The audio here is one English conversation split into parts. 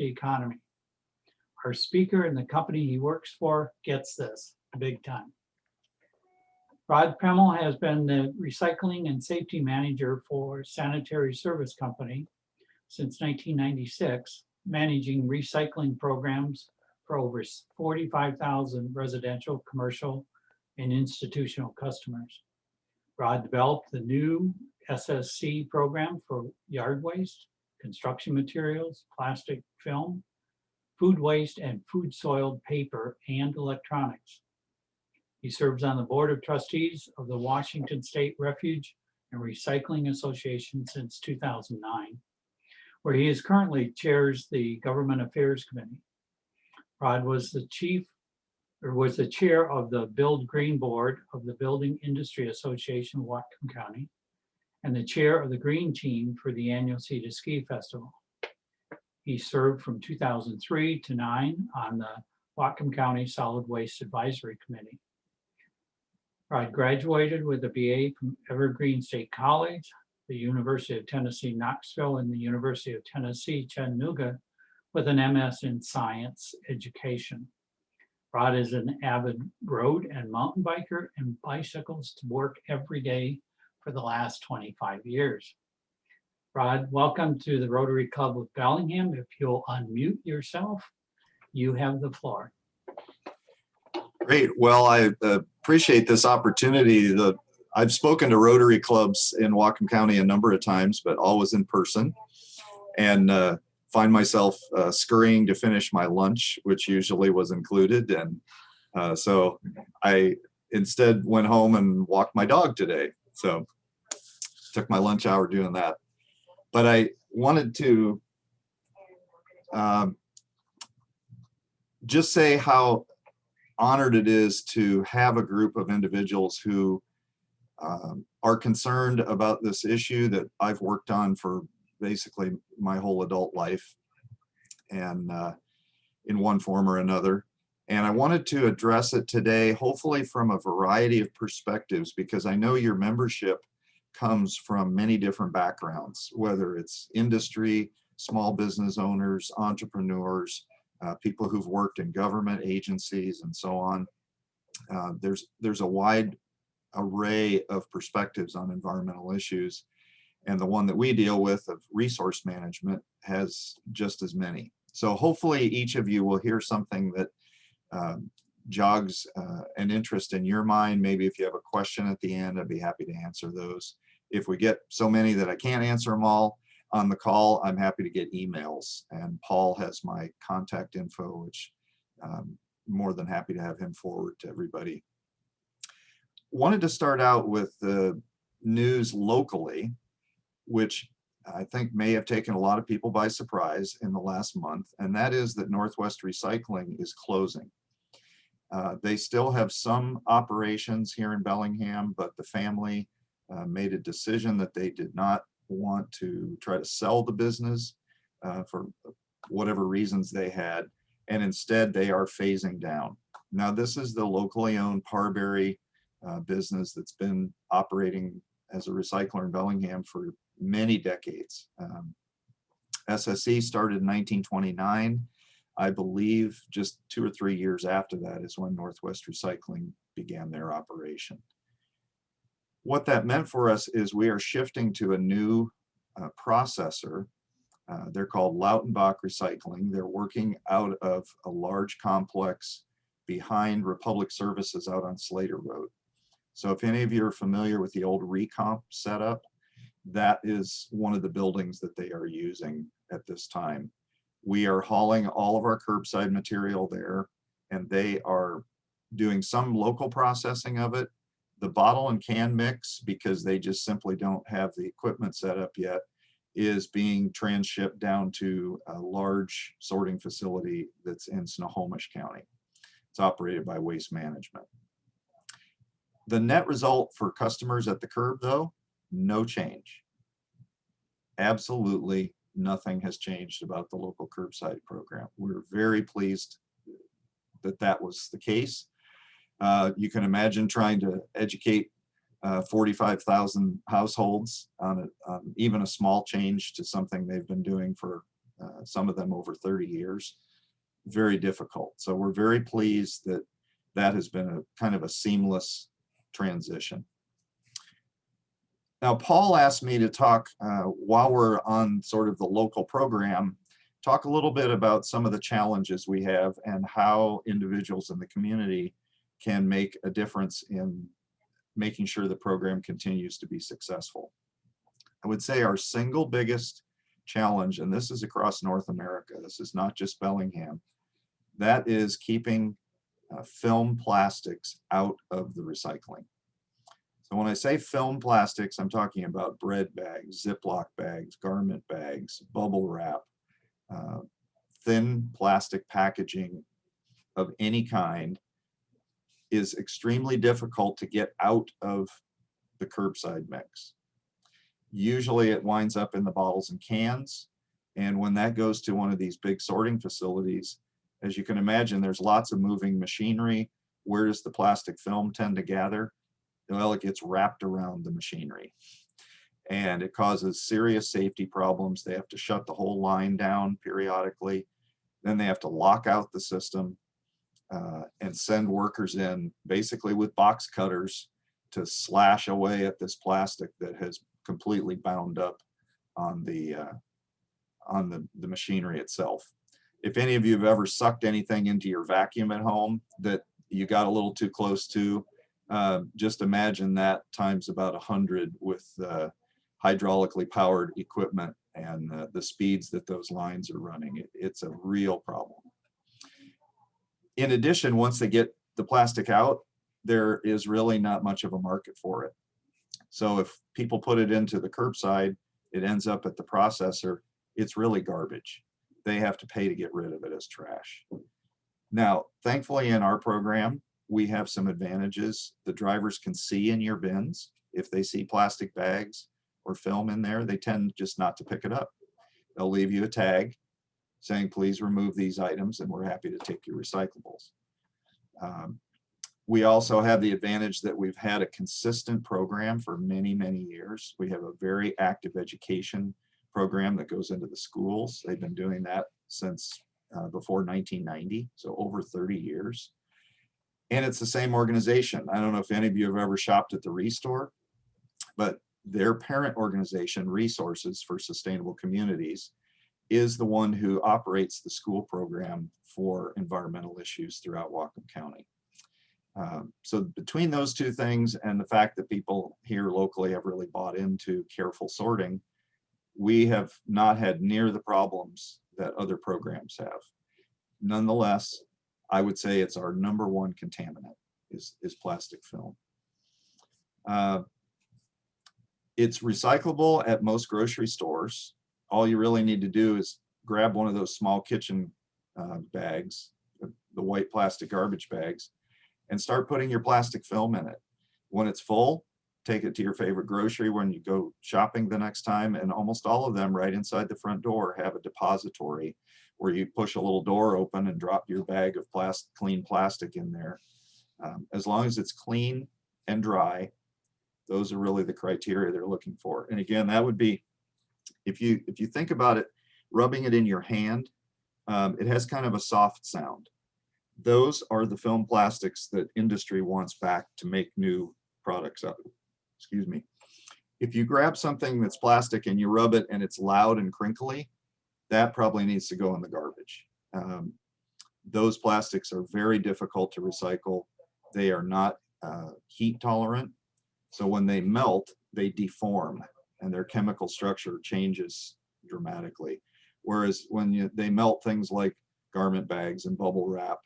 the economy. Our speaker and the company he works for gets this big time. Rod Pemble has been the recycling and safety manager for Sanitary Service Company since 1996, managing recycling programs for over 45,000 residential, commercial, and institutional customers. Rod developed the new SSC program for yard waste, construction materials, plastic film, food waste, and food soiled paper and electronics. He serves on the Board of Trustees of the Washington State Refuge and Recycling Association since 2009, where he is currently chairs the Government Affairs Committee. Rod was the chair of the Build Green Board of the Building Industry Association of Whatcom County and the chair of the Green Team for the annual Sea to Ski Festival. He served from 2003 to 2009 on the Whatcom County Solid Waste Advisory Committee. Rod graduated with a BA from Evergreen State College, the University of Tennessee, Knoxville, and the University of Tennessee, Chattanooga, with an MS in Science Education. Rod is an avid road and mountain biker and bicycles to work every day for the last 25 years. Rod, welcome to the Rotary Club of Bellingham. If you'll unmute yourself, you have the floor. Great. Well, I appreciate this opportunity. I've spoken to Rotary clubs in Whatcom County a number of times, but always in person, and find myself scurrying to finish my lunch, which usually was included. And so I instead went home and walked my dog today. So took my lunch hour doing that. But I wanted to just say how honored it is to have a group of individuals who are concerned about this issue that I've worked on for basically my whole adult life, and in one form or another. And I wanted to address it today, hopefully from a variety of perspectives, because I know your membership comes from many different backgrounds, whether it's industry, small business owners, entrepreneurs, people who've worked in government agencies and so on. There's a wide array of perspectives on environmental issues, and the one that we deal with of resource management has just as many. So hopefully each of you will hear something that jogs an interest in your mind. Maybe if you have a question at the end, I'd be happy to answer those. If we get so many that I can't answer them all on the call, I'm happy to get emails, and Paul has my contact info, which I'm more than happy to have him forward to everybody. Wanted to start out with the news locally, which I think may have taken a lot of people by surprise in the last month, and that is that Northwest Recycling is closing. They still have some operations here in Bellingham, but the family made a decision that they did not want to try to sell the business for whatever reasons they had, and instead they are phasing down. Now, this is the locally owned Parberry business that's been operating as a recycler in Bellingham for many decades. SSE started in 1929. I believe just 2 or 3 years after that is when Northwest Recycling began their operation. What that meant for us is we are shifting to a new processor. They're called Lautenbach Recycling. They're working out of a large complex behind Republic Services out on Slater Road. So if any of you are familiar with the old Recomp setup, that is one of the buildings that they are using at this time. We are hauling all of our curbside material there, and they are doing some local processing of it. The bottle and can mix, because they just simply don't have the equipment set up yet, is being transshipped down to a large sorting facility that's in Snohomish County. It's operated by Waste Management. The net result for customers at the curb, though, no change. Absolutely nothing has changed about the local curbside program. We're very pleased that that was the case. You can imagine trying to educate 45,000 households on even a small change to something they've been doing for some of them over 30 years. Very difficult. So we're very pleased that that has been a kind of a seamless transition. Now, Paul asked me to talk, while we're on sort of the local program, talk a little bit about some of the challenges we have and how individuals in the community can make a difference in making sure the program continues to be successful. I would say our single biggest challenge, and this is across North America, this is not just Bellingham, that is keeping film plastics out of the recycling. So when I say film plastics, I'm talking about bread bags, Ziploc bags, garment bags, bubble wrap, thin plastic packaging of any kind is extremely difficult to get out of the curbside mix. Usually it winds up in the bottles and cans. And when that goes to one of these big sorting facilities, as you can imagine, there's lots of moving machinery. Where does the plastic film tend to gather? Well, it gets wrapped around the machinery and it causes serious safety problems. They have to shut the whole line down periodically. Then they have to lock out the system and send workers in basically with box cutters to slash away at this plastic that has completely bound up on the machinery itself. If any of you have ever sucked anything into your vacuum at home that you got a little too close to, just imagine that times about 100 with hydraulically powered equipment and the speeds that those lines are running. It's a real problem. In addition, once they get the plastic out, there is really not much of a market for it. So if people put it into the curbside, it ends up at the processor, it's really garbage. They have to pay to get rid of it as trash. Now, thankfully in our program, we have some advantages. The drivers can see in your bins. If they see plastic bags or film in there, they tend just not to pick it up. They'll leave you a tag saying, please remove these items and we're happy to take your recyclables. We also have the advantage that we've had a consistent program for many, many years. We have a very active education program that goes into the schools. They've been doing that since before 1990, so over 30 years. And it's the same organization. I don't know if any of you have ever shopped at the Restore, but their parent organization, Resources for Sustainable Communities, is the one who operates the school program for environmental issues throughout Whatcom County. So between those two things and the fact that people here locally have really bought into careful sorting, we have not had near the problems that other programs have. Nonetheless, I would say it's our #1 contaminant is plastic film. It's recyclable at most grocery stores. All you really need to do is grab one of those small kitchen bags, the white plastic garbage bags, and start putting your plastic film in it. When it's full, take it to your favorite grocery when you go shopping the next time, and almost all of them right inside the front door have a depository where you push a little door open and drop your bag of clean plastic in there. As long as it's clean and dry, those are really the criteria they're looking for. And again, that would be, if you think about it, rubbing it in your hand, it has kind of a soft sound. Those are the film plastics that industry wants back to make new products out of. Excuse me. If you grab something that's plastic and you rub it and it's loud and crinkly, that probably needs to go in the garbage. Those plastics are very difficult to recycle. They are not heat tolerant. So when they melt, they deform and their chemical structure changes dramatically. Whereas when they melt things like garment bags and bubble wrap,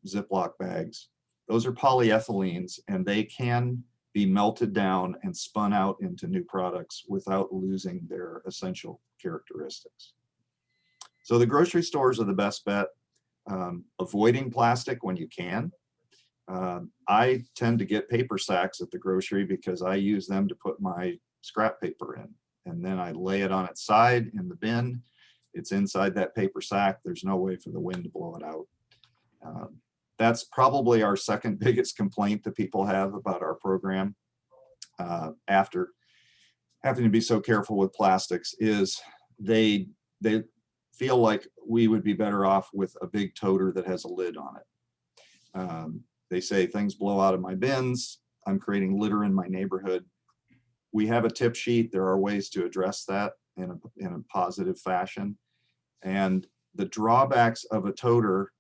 Ziploc bags, those are polyethylenes and they can be melted down and spun out into new products without losing their essential characteristics. So the grocery stores are the best bet. Avoiding plastic when you can. I tend to get paper sacks at the grocery because I use them to put my scrap paper in, and then I lay it on its side in the bin. It's inside that paper sack. There's no way for the wind to blow it out. That's probably our second biggest complaint that people have about our program after having to be so careful with plastics is they feel like we would be better off with a big toter that has a lid on it. They say things blow out of my bins. I'm creating litter in my neighborhood. We have a tip sheet. There are ways to address that in a positive fashion. And the drawbacks of a toter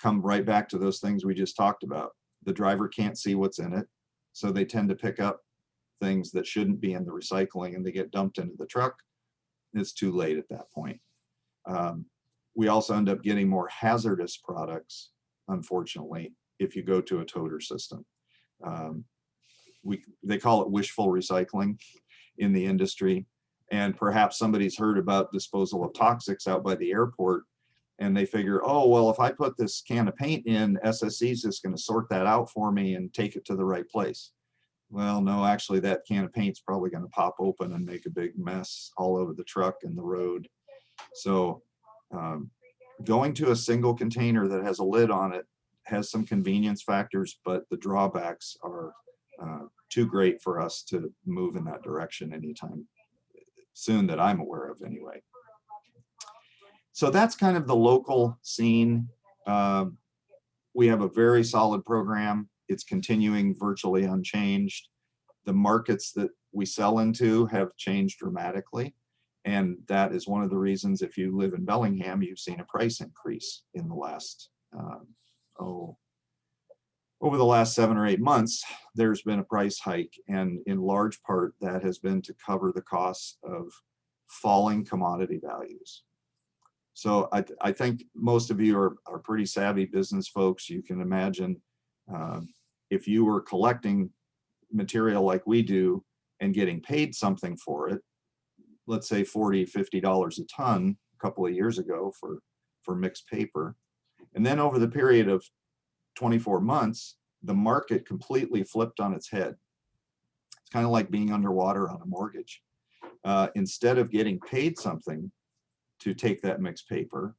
come right back to those things we just talked about. The driver can't see what's in it, so they tend to pick up things that shouldn't be in the recycling, and they get dumped into the truck. It's too late at that point. We also end up getting more hazardous products, unfortunately, if you go to a toter system. They call it wishful recycling in the industry. And perhaps somebody's heard about disposal of toxics out by the airport, and they figure, oh, well, if I put this can of paint in, SSC is just going to sort that out for me and take it to the right place. Well, no, actually that can of paint's probably going to pop open and make a big mess all over the truck and the road. So going to a single container that has a lid on it has some convenience factors, but the drawbacks are too great for us to move in that direction anytime soon that I'm aware of anyway. So that's kind of the local scene. We have a very solid program. It's continuing virtually unchanged. The markets that we sell into have changed dramatically. And that is one of the reasons, if you live in Bellingham, you've seen a price increase in the last, over the last 7 or 8 months, there's been a price hike. And in large part, that has been to cover the costs of falling commodity values. So I think most of you are pretty savvy business folks. You can imagine if you were collecting material like we do and getting paid something for it, let's say $40, $50 a ton a couple of years ago for mixed paper. And then over the period of 24 months, the market completely flipped on its head. It's kind of like being underwater on a mortgage. Instead of getting paid something to take that mixed paper,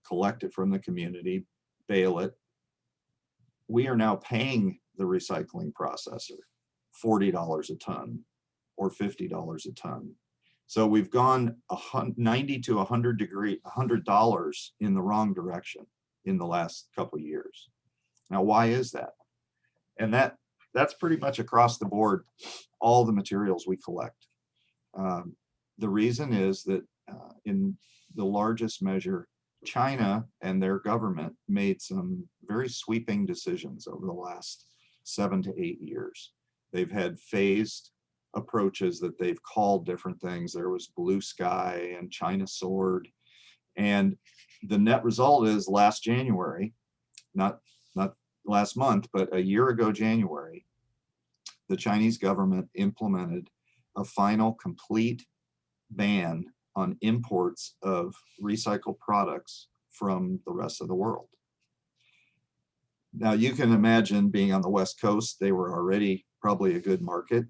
collect it from the community, bale it, we are now paying the recycling processor $40 a ton or $50 a ton. So we've gone 90 to $100 in the wrong direction in the last couple of years. Now, why is that? And that's pretty much across the board, all the materials we collect. The reason is that in the largest measure, China and their government made some very sweeping decisions over the last 7 to 8 years. They've had phased approaches that they've called different things. There was Blue Sky and China Sword. And the net result is last January, not last month, but a year ago January, the Chinese government implemented a final complete ban on imports of recycled products from the rest of the world. Now you can imagine being on the West Coast, they were already probably a good market.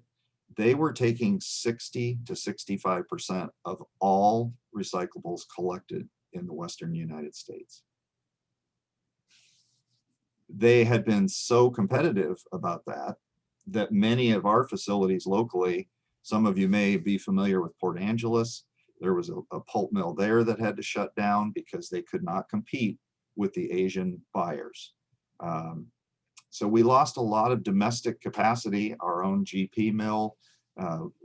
They were taking 60 to 65% of all recyclables collected in the Western United States. They had been so competitive about that many of our facilities locally, some of you may be familiar with Port Angeles, there was a pulp mill there that had to shut down because they could not compete with the Asian buyers. So we lost a lot of domestic capacity. Our own GP mill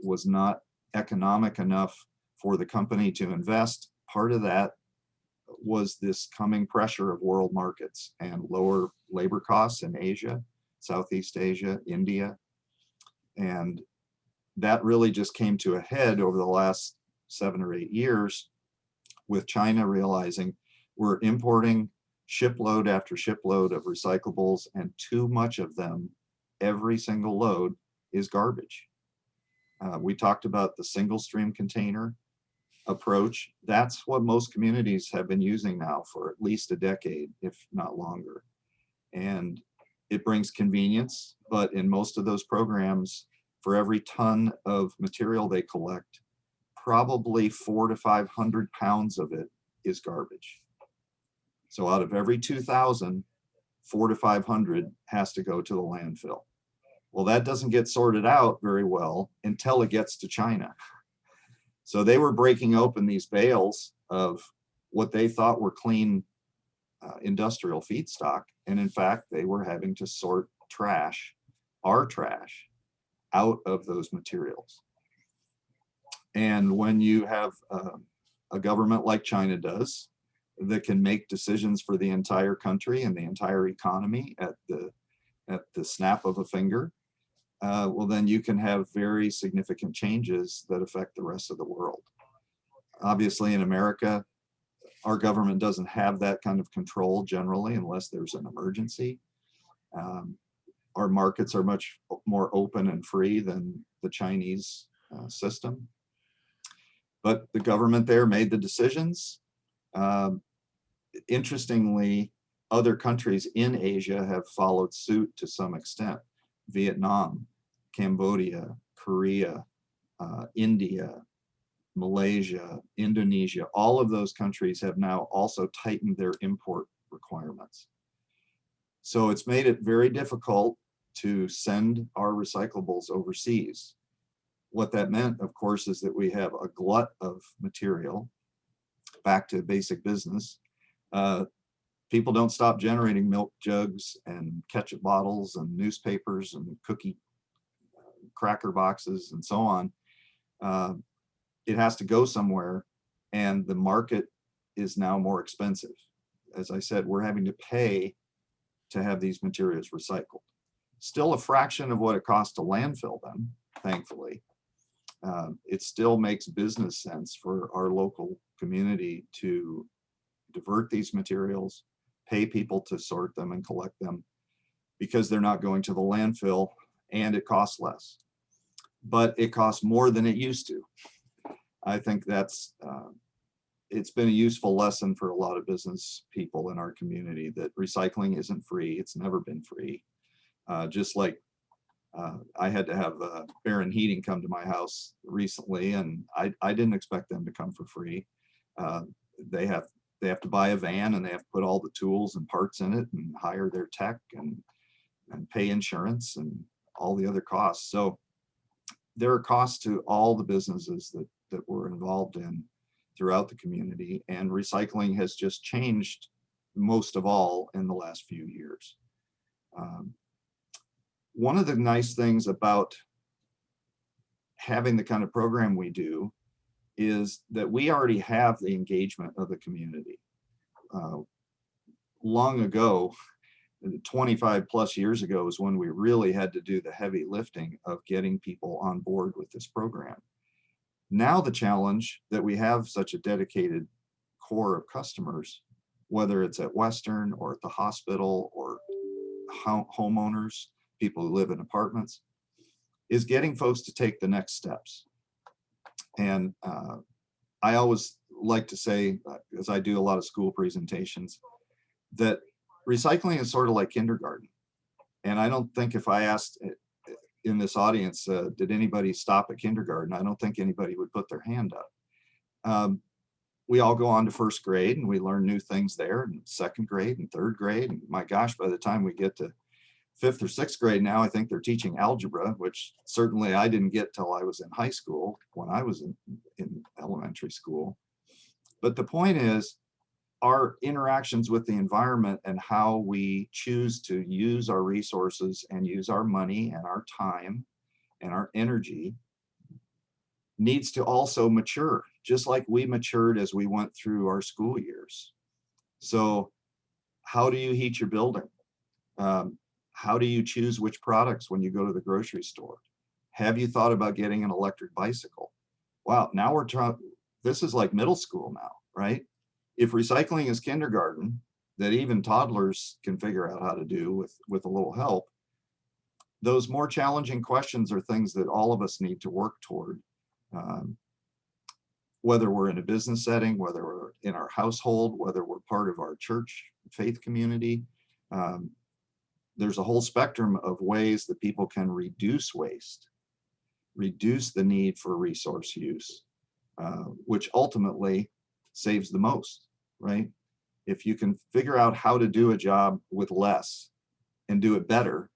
was not economic enough for the company to invest. Part of that was this coming pressure of world markets and lower labor costs in Asia, Southeast Asia, India. And that really just came to a head over the last 7 or 8 years with China realizing we're importing shipload after shipload of recyclables, and too much of them, every single load, is garbage. We talked about the single stream container approach. That's what most communities have been using now for at least a decade, if not longer. And it brings convenience, but in most of those programs, for every ton of material they collect, probably 400 to 500 pounds of it is garbage. So out of every 2,000, 400 to 500 has to go to the landfill. Well, that doesn't get sorted out very well until it gets to China. So they were breaking open these bales of what they thought were clean industrial feedstock. And in fact, they were having to sort trash, our trash, out of those materials. And when you have a government like China does, that can make decisions for the entire country and the entire economy at the snap of a finger, well, then you can have very significant changes that affect the rest of the world. Obviously, in America, our government doesn't have that kind of control generally unless there's an emergency. Our markets are much more open and free than the Chinese system. But the government there made the decisions. Interestingly, other countries in Asia have followed suit to some extent. Vietnam, Cambodia, Korea, India, Malaysia, Indonesia, all of those countries have now also tightened their import requirements. So it's made it very difficult to send our recyclables overseas. What that meant, of course, is that we have a glut of material. Back to basic business. People don't stop generating milk jugs and ketchup bottles and newspapers and cookie cracker boxes and so on. It has to go somewhere, and the market is now more expensive. As I said, we're having to pay to have these materials recycled. Still a fraction of what it costs to landfill them, thankfully. It still makes business sense for our local community to divert these materials, pay people to sort them and collect them, because they're not going to the landfill, and it costs less. But it costs more than it used to. I think that's, it's been a useful lesson for a lot of business people in our community that recycling isn't free. It's never been free. Just like I had to have Barron Heating come to my house recently, and I didn't expect them to come for free. They have to buy a van, and they have to put all the tools and parts in it and hire their tech and pay insurance and all the other costs. So there are costs to all the businesses that we're involved in throughout the community, and recycling has just changed most of all in the last few years. One of the nice things about having the kind of program we do is that we already have the engagement of the community. Long ago, 25 plus years ago, is when we really had to do the heavy lifting of getting people on board with this program. Now the challenge that we have such a dedicated core of customers, whether it's at Western or at the hospital or homeowners, people who live in apartments, is getting folks to take the next steps. And I always like to say, as I do a lot of school presentations, that recycling is sort of like kindergarten. And I don't think if I asked in this audience, did anybody stop at kindergarten? I don't think anybody would put their hand up. We all go on to first grade and we learn new things there, and second grade and third grade. And my gosh, by the time we get to fifth or sixth grade now, I think they're teaching algebra, which certainly I didn't get till I was in high school, when I was in elementary school. But the point is, our interactions with the environment and how we choose to use our resources and use our money and our time and our energy needs to also mature, just like we matured as we went through our school years. So how do you heat your building? How do you choose which products when you go to the grocery store? Have you thought about getting an electric bicycle? Wow, now we're talking, this is like middle school now, right? If recycling is kindergarten, that even toddlers can figure out how to do with a little help, those more challenging questions are things that all of us need to work toward. Whether we're in a business setting, whether we're in our household, whether we're part of our church faith community, there's a whole spectrum of ways that people can reduce waste, reduce the need for resource use, which ultimately saves the most, right? If you can figure out how to do a job with less and do it better,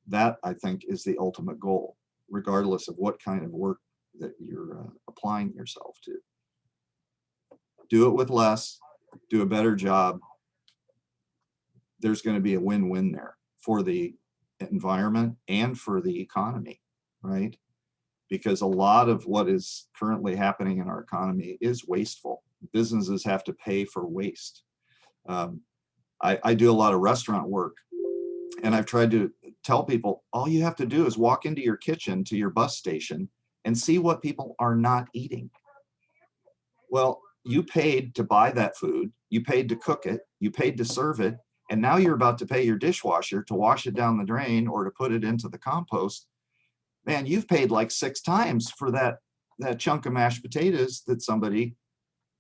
that I think is the ultimate goal, regardless of what kind of work that you're applying yourself to. Do it with less, do a better job. There's going to be a win-win there for the environment and for the economy, right? Because a lot of what is currently happening in our economy is wasteful. Businesses have to pay for waste. I do a lot of restaurant work, and I've tried to tell people, all you have to do is walk into your kitchen to your bus station and see what people are not eating. Well, you paid to buy that food, you paid to cook it, you paid to serve it, and now you're about to pay your dishwasher to wash it down the drain or to put it into the compost. Man, you've paid like 6 times for that chunk of mashed potatoes that somebody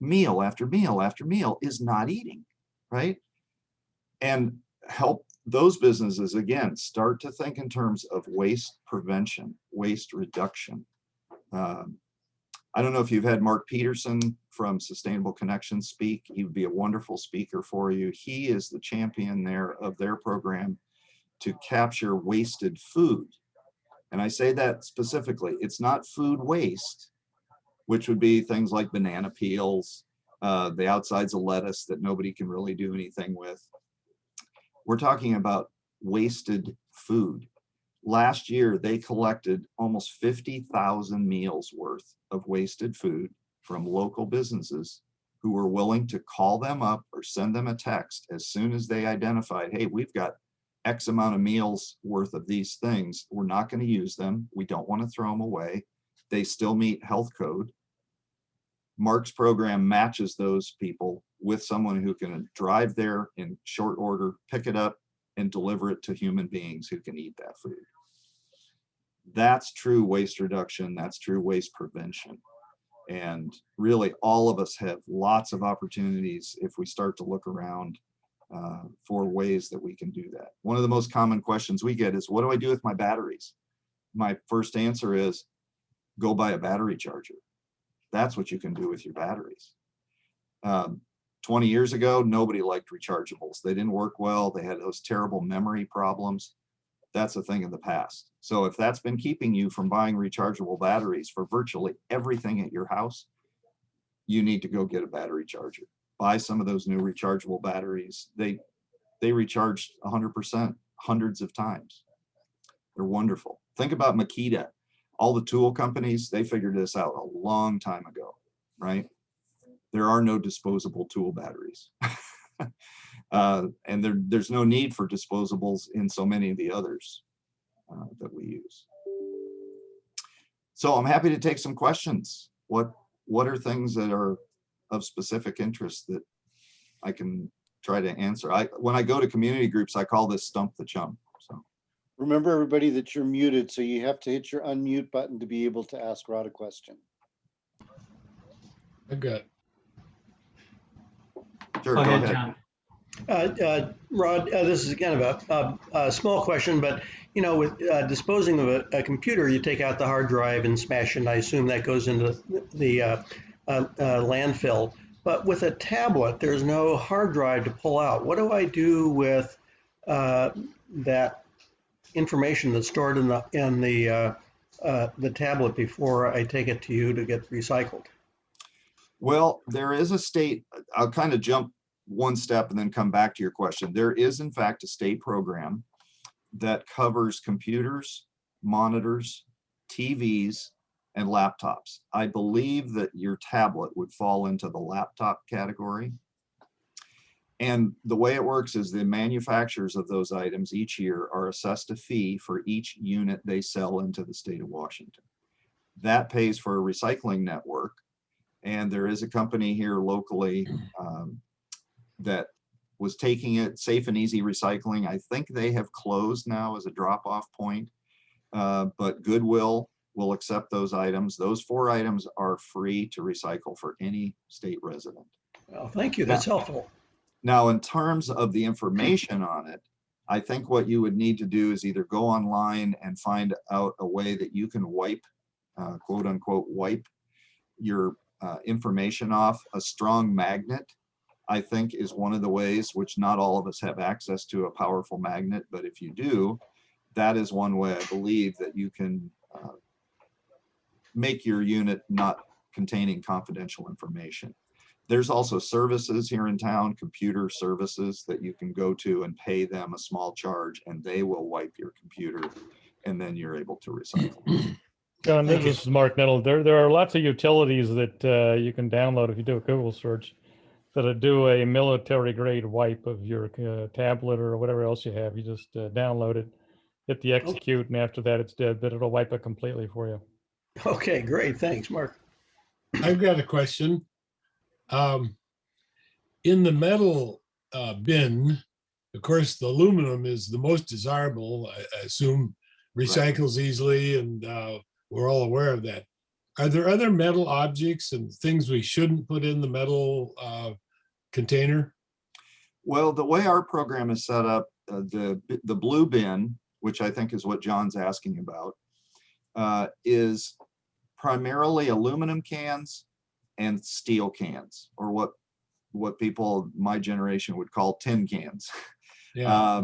meal after meal after meal is not eating, right? And help those businesses, again, start to think in terms of waste prevention, waste reduction. I don't know if you've had Mark Peterson from Sustainable Connections speak. He would be a wonderful speaker for you. He is the champion there of their program to capture wasted food. And I say that specifically, it's not food waste, which would be things like banana peels, the outsides of lettuce that nobody can really do anything with. We're talking about wasted food. Last year, they collected almost 50,000 meals worth of wasted food from local businesses who were willing to call them up or send them a text as soon as they identified, hey, we've got X amount of meals worth of these things. We're not going to use them. We don't want to throw them away. They still meet health code. Mark's program matches those people with someone who can drive there in short order, pick it up, and deliver it to human beings who can eat that food. That's true waste reduction. That's true waste prevention. And really, all of us have lots of opportunities if we start to look around for ways that we can do that. One of the most common questions we get is, what do I do with my batteries? My first answer is, go buy a battery charger. That's what you can do with your batteries. 20 years ago, nobody liked rechargeables. They didn't work well. They had those terrible memory problems. That's a thing of the past. So if that's been keeping you from buying rechargeable batteries for virtually everything at your house, you need to go get a battery charger. Buy some of those new rechargeable batteries. They recharge 100% hundreds of times. They're wonderful. Think about Makita. All the tool companies, they figured this out a long time ago, right? There are no disposable tool batteries. And there's no need for disposables in so many of the others that we use. So I'm happy to take some questions. What are things that are of specific interest that I can try to answer? When I go to community groups, I call this Stump the Chum. So remember, everybody, that you're muted, so you have to hit your unmute button to be able to ask Rod a question. I'm good. sure, Go ahead, John. Rod, this is kind of a small question, but you know, with disposing of a computer, you take out the hard drive and smash it, and I assume that goes into the landfill. But with a tablet, there's no hard drive to pull out. What do I do with that information that's stored in the tablet before I take it to you to get recycled? Well, there is a state, I'll kind of jump one step and then come back to your question. There is, in fact, a state program that covers computers, monitors, TVs, and laptops. I believe that your tablet would fall into the laptop category. And the way it works is the manufacturers of those items each year are assessed a fee for each unit they sell into the state of Washington. That pays for a recycling network. And there is a company here locally that was taking it, Safe and Easy Recycling. I think they have closed now as a drop-off point, but Goodwill will accept those items. Those 4 items are free to recycle for any state resident. Well, thank you. That's helpful. Now, in terms of the information on it, I think what you would need to do is either go online and find out a way that you can wipe, quote unquote, wipe your information off. A strong magnet, I think, is one of the ways, which not all of us have access to a powerful magnet, but if you do, that is one way I believe that you can make your unit not containing confidential information. There's also services here in town, computer services that you can go to and pay them a small charge, and they will wipe your computer, and then you're able to recycle. John, Thank you. this is Mark Nettle. There are lots of utilities that you can download if you do a Google search that do a military grade wipe of your tablet or whatever else you have. You just download it, hit the execute, and after that it's dead, but it'll wipe it completely for you. Okay, great. Thanks, Mark. I've got a question. In the metal bin, of course, the aluminum is the most desirable, I assume, recycles easily, and we're all aware of that. Are there other metal objects and things we shouldn't put in the metal container? Well, the way our program is set up, the blue bin, which I think is what John's asking about, is primarily aluminum cans and steel cans, or what people my generation would call tin cans. Yeah.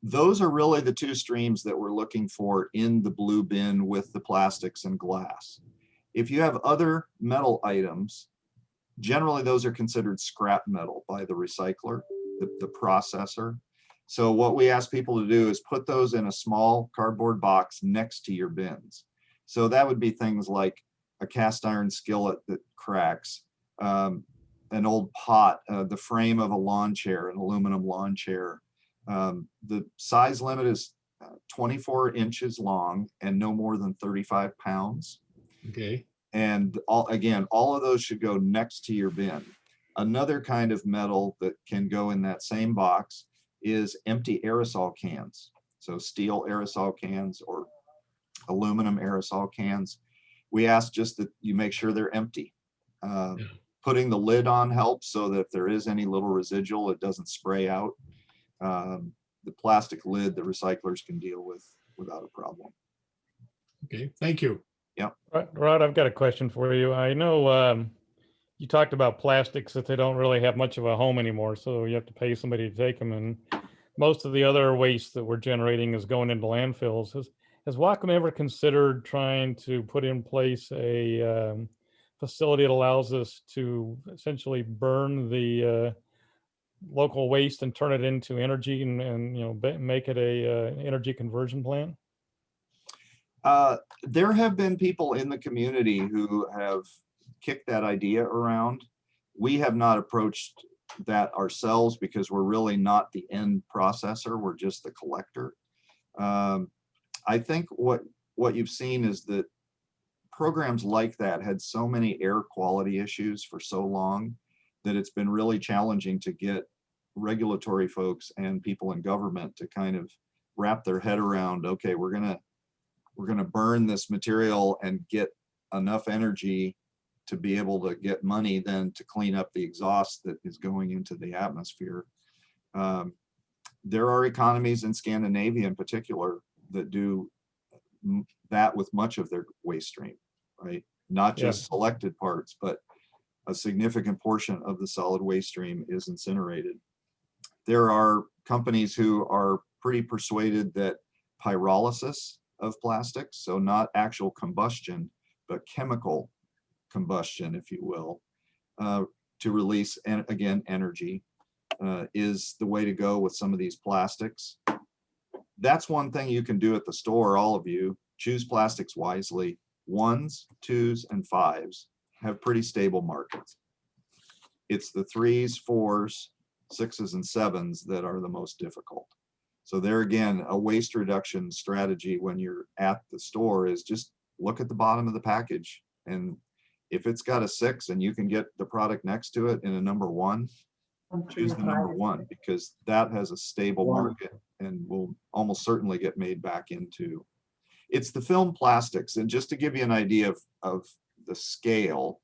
Those are really the two streams that we're looking for in the blue bin with the plastics and glass. If you have other metal items, generally those are considered scrap metal by the recycler, the processor. So what we ask people to do is put those in a small cardboard box next to your bins. So that would be things like a cast iron skillet that cracks, an old pot, the frame of a lawn chair, an aluminum lawn chair. The size limit is 24 inches long and no more than 35 pounds. Okay. And all of those should go next to your bin. Another kind of metal that can go in that same box is empty aerosol cans. So steel aerosol cans or aluminum aerosol cans. We ask just that you make sure they're empty. Putting the lid on helps so that if there is any little residual, it doesn't spray out. The plastic lid, the recyclers can deal with without a problem. Okay, thank you. Rod, I've got a question for you. I know you talked about plastics that they don't really have much of a home anymore, so you have to pay somebody to take them. And most of the other waste that we're generating is going into landfills. Has Whatcom ever considered trying to put in place a facility that allows us to essentially burn the local waste and turn it into energy and make it a energy conversion plant? There have been people in the community who have kicked that idea around. We have not approached that ourselves because we're really not the end processor. We're just the collector. I think what you've seen is that programs like that had so many air quality issues for so long that it's been really challenging to get regulatory folks and people in government to kind of wrap their head around, okay, we're gonna burn this material and get enough energy to be able to get money then to clean up the exhaust that is going into the atmosphere. There are economies in Scandinavia in particular that do that with much of their waste stream, right? Not just selected parts, but a significant portion of the solid waste stream is incinerated. There are companies who are pretty persuaded that pyrolysis of plastics, so not actual combustion, but chemical combustion, if you will, to release, and again, energy, is the way to go with some of these plastics. That's one thing you can do at the store, all of you. Choose plastics wisely. 1s, 2s, and 5s have pretty stable markets. It's the 3s, 4s, 6s, and 7s that are the most difficult. So there again, a waste reduction strategy when you're at the store is just look at the bottom of the package. And if it's got a 6 and you can get the product next to it in a number 1, choose the number 1 because that has a stable market and will almost certainly get made back into. It's the film plastics. And just to give you an idea of the scale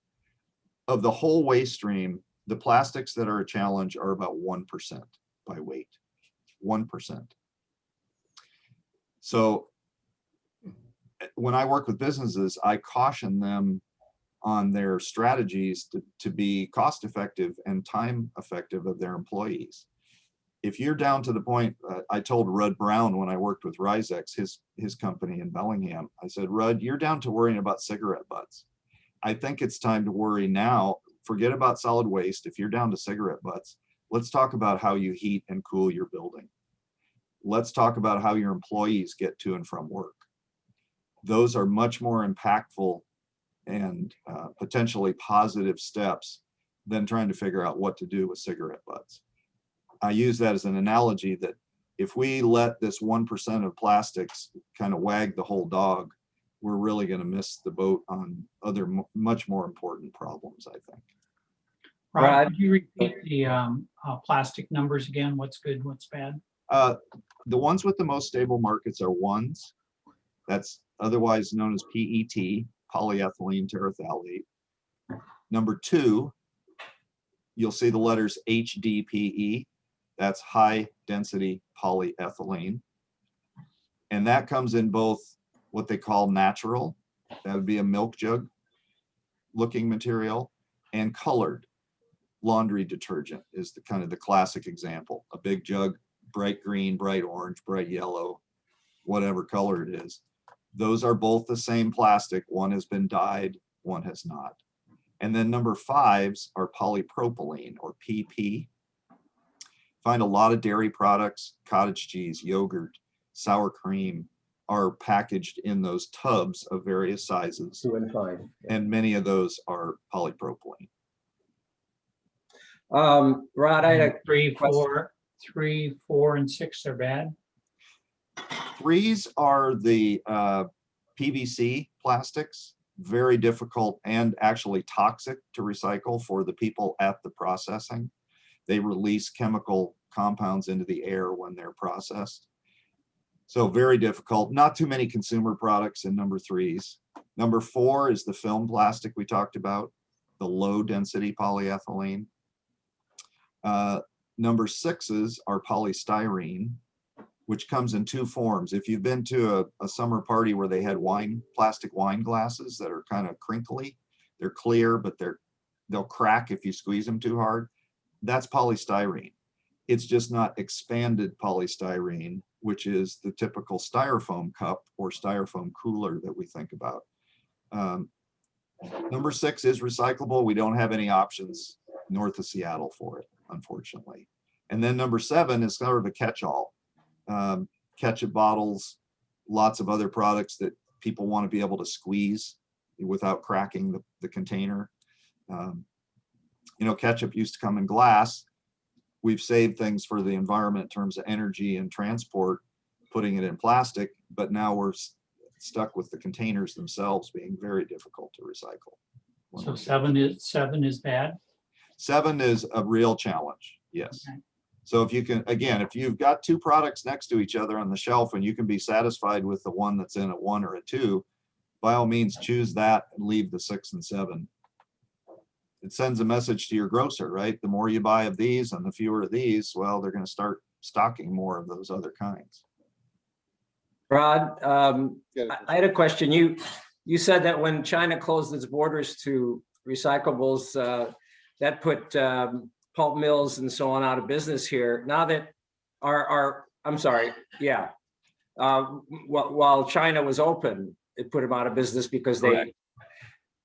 of the whole waste stream, the plastics that are a challenge are about 1% by weight. 1%. So when I work with businesses, I caution them on their strategies to be cost effective and time effective of their employees. If you're down to the point, I told Rudd Brown when I worked with Risex, his company in Bellingham, I said, Rudd, you're down to worrying about cigarette butts. I think it's time to worry now forget about solid waste. If you're down to cigarette butts, let's talk about how you heat and cool your building. Let's talk about how your employees get to and from work. Those are much more impactful and potentially positive steps than trying to figure out what to do with cigarette butts. I use that as an analogy that if we let this 1% of plastics kind of wag the whole dog, we're really going to miss the boat on other much more important problems, I think. Rod, Rod? could you repeat the plastic numbers again? What's good, what's bad? The ones with the most stable markets are ones. That's otherwise known as PET, polyethylene terephthalate. Number 2, you'll see the letters HDPE. That's high density polyethylene. And that comes in both what they call natural, that would be a milk jug looking material, and colored laundry detergent is the kind of the classic example. A big jug, bright green, bright orange, bright yellow, whatever color it is. Those are both the same plastic. One has been dyed, one has not. And then number 5s are polypropylene, or PP. Find a lot of dairy products, cottage cheese, yogurt, sour cream are packaged in those tubs of various sizes. 2 and 5. And many of those are polypropylene. Rod, I had a 3, question. 4, and 6 are bad. 3s are the PVC plastics, very difficult and actually toxic to recycle for the people at the processing. They release chemical compounds into the air when they're processed. So very difficult. Not too many consumer products in number 3s. Number 4 is the film plastic we talked about, the low density polyethylene. Number 6s are polystyrene, which comes in 2 forms. If you've been to a summer party where they had plastic wine glasses that are kind of crinkly, they're clear, but they'll crack if you squeeze them too hard. That's polystyrene. It's just not expanded polystyrene, which is the typical styrofoam cup or styrofoam cooler that we think about. Number 6 is recyclable. We don't have any options north of Seattle for it, unfortunately. And then number 7 is sort of a catch-all. Ketchup bottles, lots of other products that people want to be able to squeeze without cracking the container. You know, ketchup used to come in glass. We've saved things for the environment in terms of energy and transport, putting it in plastic, but now we're stuck with the containers themselves being very difficult to recycle. So 7 is bad. 7 is a real challenge, yes. Okay. So if you can, again, if you've got 2 products next to each other on the shelf and you can be satisfied with the one that's in a 1 or a 2, by all means choose that and leave the 6 and 7. It sends a message to your grocer, right? The more you buy of these and the fewer of these, well, they're going to start stocking more of those other kinds. Rod, Yeah. I had a question. You said that when China closed its borders to recyclables, that put pulp mills and so on out of business here. Now that while China was open, it put them out of business because Correct.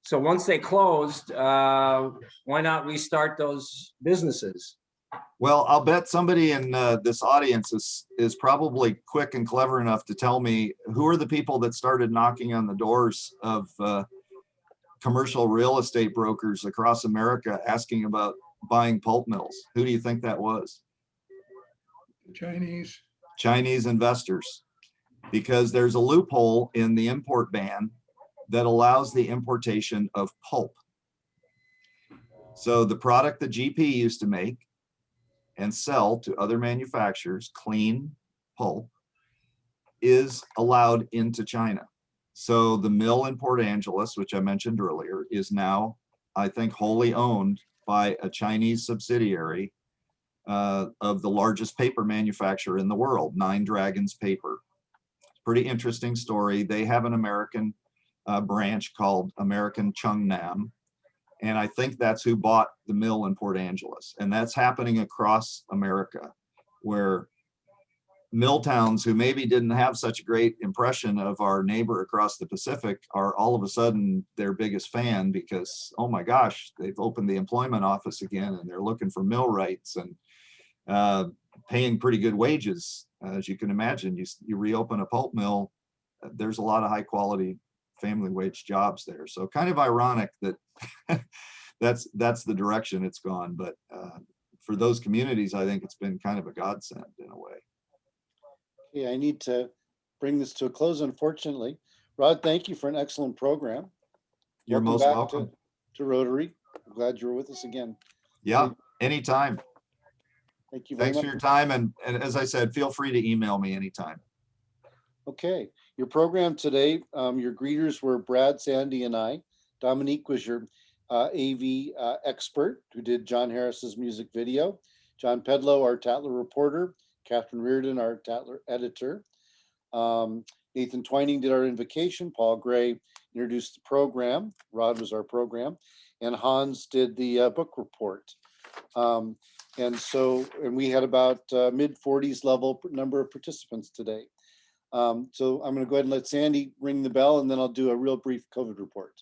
So once they closed, why not restart those businesses? Well, I'll bet somebody in this audience is probably quick and clever enough to tell me who are the people that started knocking on the doors of commercial real estate brokers across America asking about buying pulp mills. Who do you think that was? Chinese investors, because there's a loophole in the import ban that allows the importation of pulp. So the product that GP used to make and sell to other manufacturers, clean pulp, is allowed into China. So the mill in Port Angeles, which I mentioned earlier, is now, I think, wholly owned by a Chinese subsidiary of the largest paper manufacturer in the world, Nine Dragons Paper. Pretty interesting story. They have an American branch called American Chungnam. And I think that's who bought the mill in Port Angeles. And that's happening across America, where mill towns who maybe didn't have such a great impression of our neighbor across the Pacific are all of a sudden their biggest fan because, oh my gosh, they've opened the employment office again and they're looking for millwrights and paying pretty good wages. As you can imagine, you reopen a pulp mill, there's a lot of high quality family wage jobs there. So kind of ironic that that's the direction it's gone. But for those communities, I think it's been kind of a godsend in a way. Okay, I need to bring this to a close, unfortunately. Rod, thank you for an excellent program. You're most back welcome. to Rotary. I'm glad you're with us again. Yeah, anytime. Thank you very Thanks much. for your time. And as I said, feel free to email me anytime. Okay, your program today, your greeters were Brad, Sandy, and I. Dominique was your AV expert who did John Harris's music video. John Pedlow, our Tatler reporter. Catherine Reardon, our Tatler editor. Nathan Twining did our invocation. Paul Gray introduced the program. Rod was our program. And Hans did the book report. And we had about mid-40s level number of participants today. So I'm going to go ahead and let Sandy ring the bell, and then I'll do a real brief COVID report.